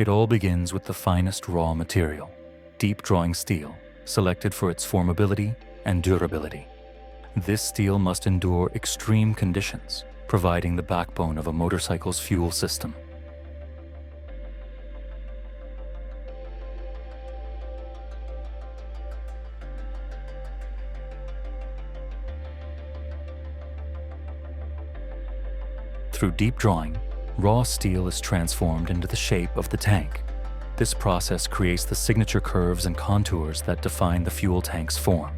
It all begins with the finest raw material, deep drawing steel, selected for its formability and durability. This steel must endure extreme conditions, providing the backbone of a motorcycle's fuel system. Through deep drawing, raw steel is transformed into the shape of the tank. This process creates the signature curves and contours that define the fuel tank's form.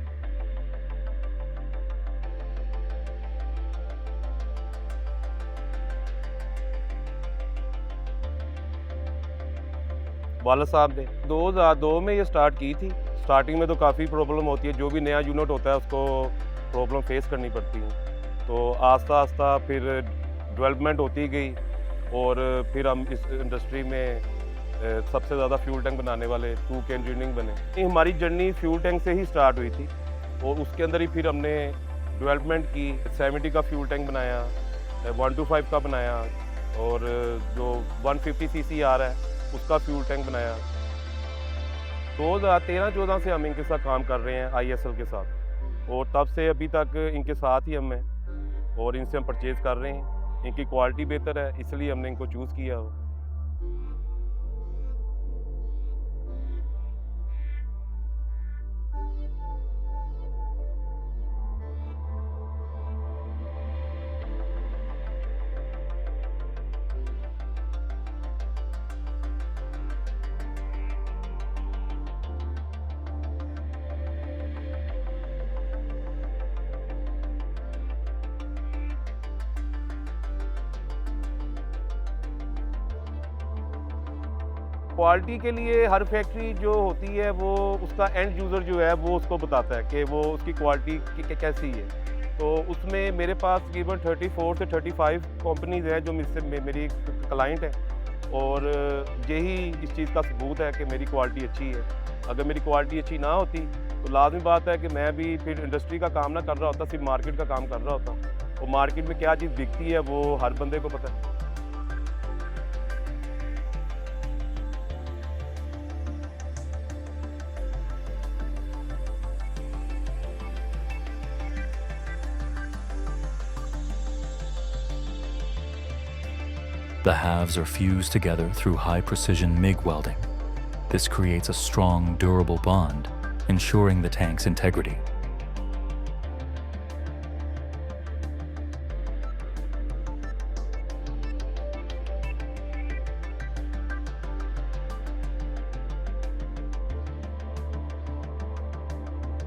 वाला साहब ने 2002 में ये start की थी। Starting में तो काफ़ी प्रॉब्लम होती है, जो भी नया यूनिट होता है उसको प्रॉब्लम फेस करनी पड़ती है। तो आस्ता आस्ता फिर डेवलपमेंट होती गई और फिर हम इस इंडस्ट्री में सबसे ज़्यादा फ्यूल टैंक बनाने वाले 2K इंजीनियरिंग बने। हमारी जर्नी फ्यूल टैंक से ही स्टार्ट हुई थी और उसके अंदर ही फिर हमने डेवलपमेंट की। 70 का फ्यूल टैंक बनाया, 125 का बनाया और जो 150 cc आ रहा है उसका फ्यूल टैंक बनाया। 2013-14 से हम इनके साथ काम कर रहे हैं ISL के साथ और तब से अभी तक इनके साथ ही हम हैं और इनसे हम परचेज़ कर रहे हैं। इनकी क्वालिटी बेहतर है इसलिए हमने इनको चूज़ किया हो। क्वालिटी के लिए हर फैक्ट्री जो होती है वो उसका एंड यूज़र जो है वो उसको बताता है कि वो उसकी क्वालिटी कैसी है। तो उसमें मेरे पास तकरीबन 34 से 35 कंपनीज़ हैं जो मुझसे मेरी क्लाइंट है और यही इस चीज़ का सबूत है कि मेरी क्वालिटी अच्छी है। अगर मेरी क्वालिटी अच्छी ना होती तो लाज़मी बात है कि मैं भी फिर इंडस्ट्री का काम ना कर रहा होता, सिर्फ मार्केट का काम कर रहा होता। और मार्केट में क्या चीज़ बिकती है वो हर बंदे को पता है। The halves are fused together through high-precision MIG welding. This creates a strong, durable bond, ensuring the tank's integrity.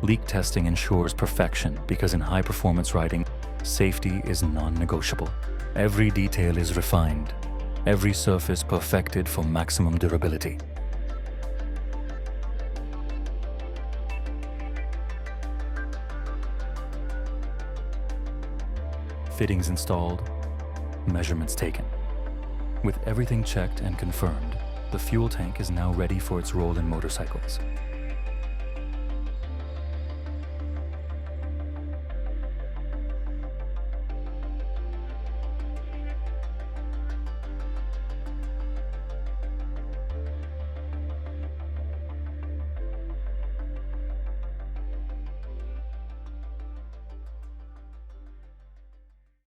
Leak testing ensures perfection because in high-performance riding, safety is non-negotiable. Every detail is refined, every surface perfected for maximum durability. Fittings installed, measurements taken. With everything checked and confirmed, the fuel tank is now ready for its role in motorcycles.